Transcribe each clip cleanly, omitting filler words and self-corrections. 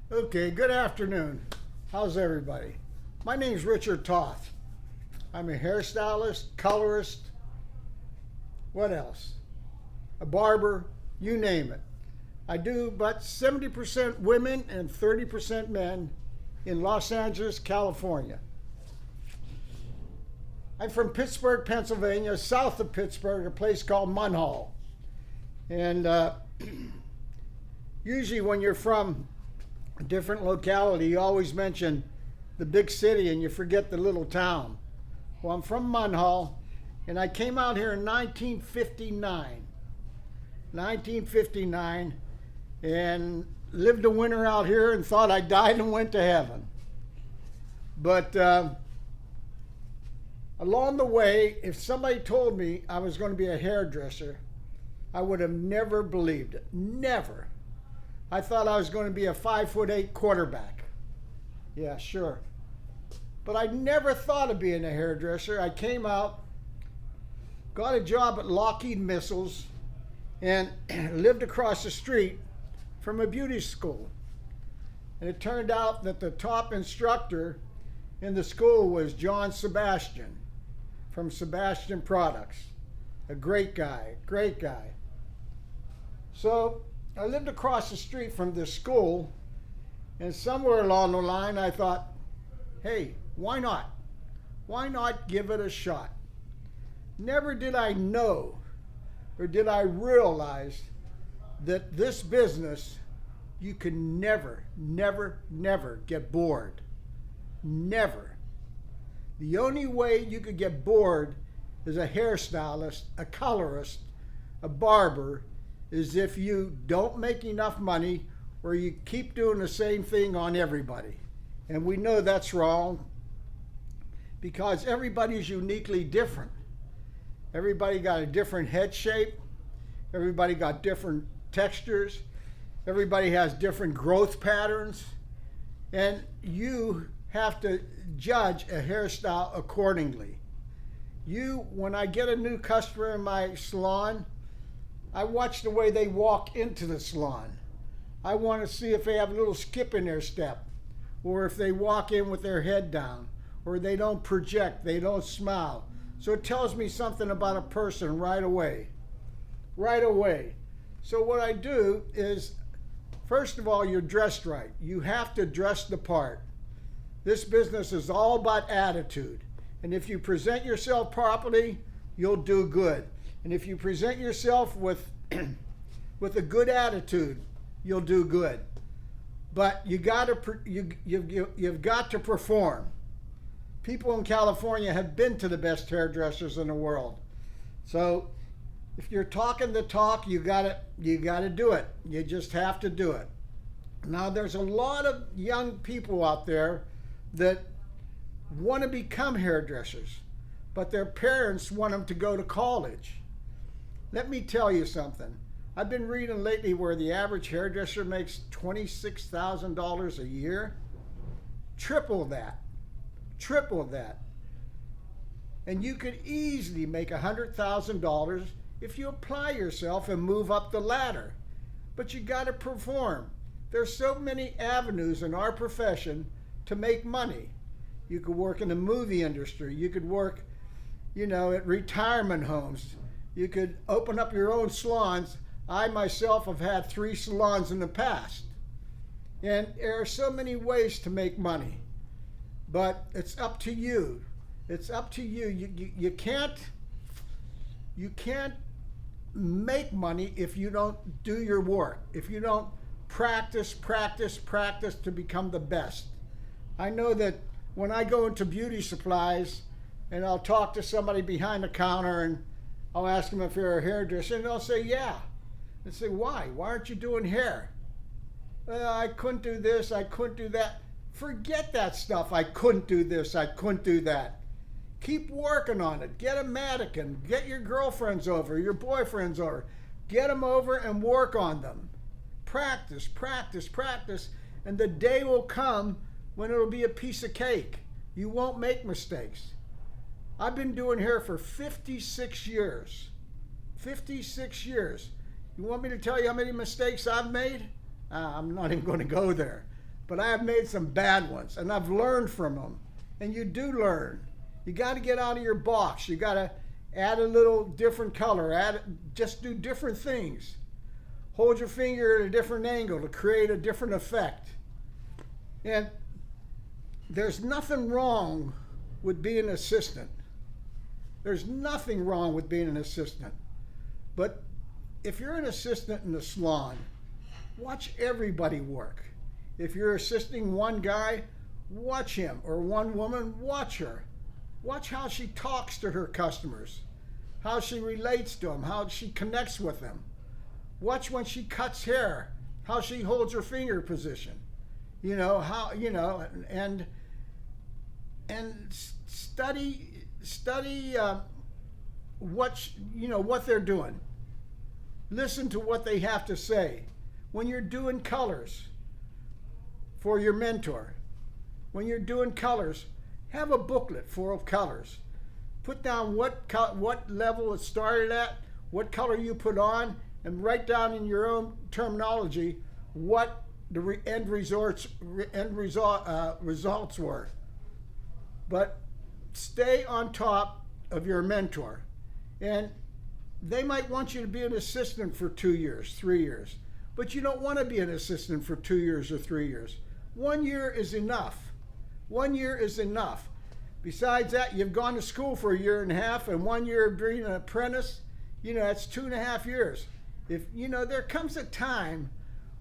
Okay, good afternoon. How's everybody? My name's Richard Toth. I'm a hairstylist, colorist, what else? A barber, you name it. I do about 70% women and 30% men in Los Angeles, California. I'm from Pittsburgh, Pennsylvania, south of Pittsburgh, a place called Munhall. And usually when you're from a different locality, you always mention the big city and you forget the little town. Well, I'm from Munhall, and I came out here in 1959, and lived a winter out here and thought I died and went to heaven. But along the way, if somebody told me I was going to be a hairdresser, I would have never believed it. Never. I thought I was going to be a 5'8" quarterback. Yeah, sure. But I never thought of being a hairdresser. I came out, got a job at Lockheed Missiles, and lived across the street from a beauty school. And it turned out that the top instructor in the school was John Sebastian from Sebastian Products. A great guy, great guy. So I lived across the street from this school, and somewhere along the line I thought, hey, why not? Why not give it a shot? Never did I know or did I realize that this business, you can never, never, never get bored. Never. The only way you could get bored as a hairstylist, a colorist, a barber, is if you don't make enough money or you keep doing the same thing on everybody. And we know that's wrong because everybody's uniquely different. Everybody got a different head shape. Everybody got different textures. Everybody has different growth patterns. And you have to judge a hairstyle accordingly. When I get a new customer in my salon, I watch the way they walk into the salon. I want to see if they have a little skip in their step, or if they walk in with their head down, or they don't project, they don't smile. So it tells me something about a person right away. Right away. So what I do is, first of all, you're dressed right. You have to dress the part. This business is all about attitude. And if you present yourself properly, you'll do good. And if you present yourself with a good attitude, you'll do good. But you've got to perform. People in California have been to the best hairdressers in the world. So if you're talking the talk, you gotta do it. You just have to do it. Now there's a lot of young people out there that want to become hairdressers, but their parents want them to go to college. Let me tell you something. I've been reading lately where the average hairdresser makes $26,000 a year. Triple that. Triple that. And you could easily make $100,000 if you apply yourself and move up the ladder. But you got to perform. There's so many avenues in our profession to make money. You could work in the movie industry. You could work, at retirement homes. You could open up your own salons. I myself have had 3 salons in the past. And there are so many ways to make money. But it's up to you. It's up to you. You can't make money if you don't do your work. If you don't practice to become the best. I know that when I go into beauty supplies and I'll talk to somebody behind the counter and I'll ask them if they're a hairdresser, and they'll say, yeah. And say, why? Why aren't you doing hair? Well, I couldn't do this, I couldn't do that. Forget that stuff. I couldn't do this, I couldn't do that. Keep working on it. Get a mannequin. Get your girlfriends over, your boyfriends over. Get them over and work on them. Practice, and the day will come when it'll be a piece of cake. You won't make mistakes. I've been doing hair for 56 years. 56 years. You want me to tell you how many mistakes I've made? I'm not even going to go there. but I have made some bad ones, and I've learned from them. And you do learn. You got to get out of your box. You got to add a little different color. Just do different things. Hold your finger at a different angle to create a different effect. And there's nothing wrong with being an assistant. There's nothing wrong with being an assistant. But if you're an assistant in the salon, watch everybody work. If you're assisting one guy, watch him, or one woman, watch her. Watch how she talks to her customers, how she relates to them, how she connects with them. Watch when she cuts hair, how she holds her finger position. And study what they're doing. Listen to what they have to say. When you're doing colors for your mentor, when you're doing colors, have a booklet full of colors. Put down what level it started at, what color you put on, and write down in your own terminology what the end results were. But stay on top of your mentor. And they might want you to be an assistant for 2 years, 3 years, but you don't want to be an assistant for 2 years or 3 years. 1 year is enough. 1 year is enough. Besides that, you've gone to school for 1.5 years, and 1 year of being an apprentice, that's 2.5 years. There comes a time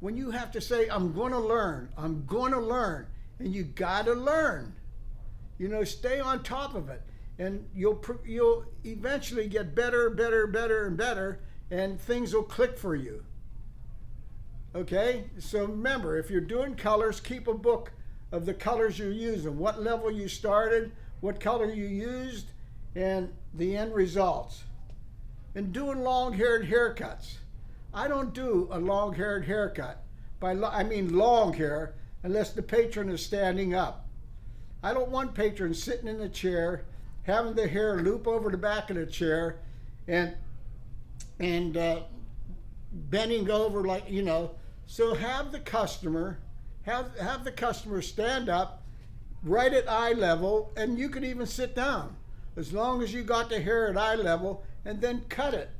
when you have to say, I'm going to learn, and you got to learn. Stay on top of it, and you'll eventually get better, and better, and things will click for you. Okay? So remember, if you're doing colors, keep a book of the colors you're using, what level you started, what color you used, and the end results. And doing long-haired haircuts. I don't do a long-haired haircut. I mean long hair, unless the patron is standing up. I don't want patrons sitting in the chair, having the hair loop over the back of the chair, and bending over So have the customer stand up, right at eye level, and you can even sit down, as long as you got the hair at eye level, and then cut it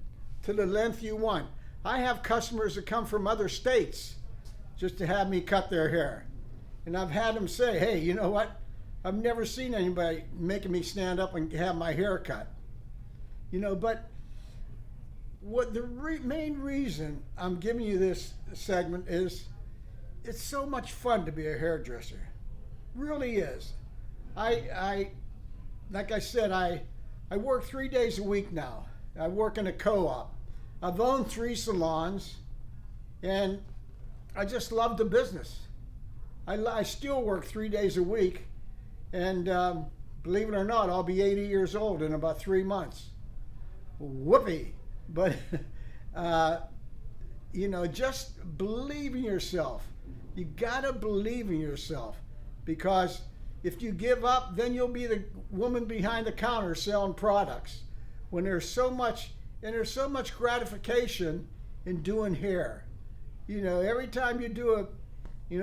to the length you want. I have customers that come from other states just to have me cut their hair. And I've had them say, hey, you know what? I've never seen anybody making me stand up and have my hair cut. But what the main reason I'm giving you this segment is, it's so much fun to be a hairdresser. Really is. Like I said, I work 3 days a week now. I work in a co-op. I've owned 3 salons, and I just love the business. I still work 3 days a week, and believe it or not, I'll be 80 years old in about 3 months. Whoopee! But just believe in yourself. You gotta believe in yourself, because if you give up, then you'll be the woman behind the counter selling products. When there's so much gratification in doing hair. Every time you do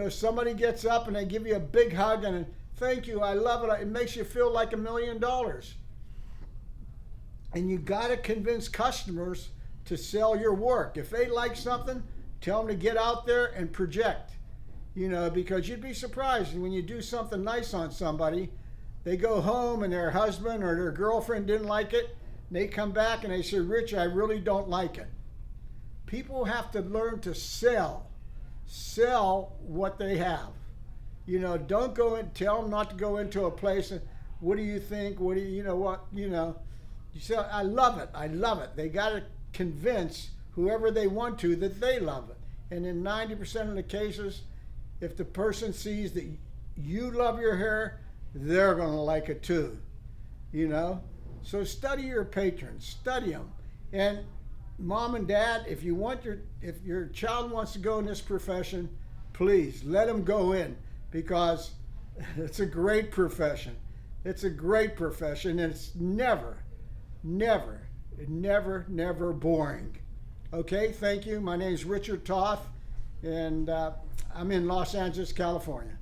somebody gets up and they give you a big hug and thank you, I love it. It makes you feel like $1 million. And you got to convince customers to sell your work. If they like something, tell them to get out there and project. Because you'd be surprised when you do something nice on somebody, they go home and their husband or their girlfriend didn't like it. And they come back and they say, Rich, I really don't like it. People have to learn to sell what they have. Don't go and tell them not to go into a place and, what do you think? What do you say, I love it. They got to convince whoever they want to that they love it. And in 90% of the cases, if the person sees that you love your hair, they're going to like it too. So study your patrons, study them. And mom and dad, if your child wants to go in this profession, please let them go in, because it's a great profession. It's a great profession, and it's never boring. Okay, thank you. My name is Richard Toth, and I'm in Los Angeles, California.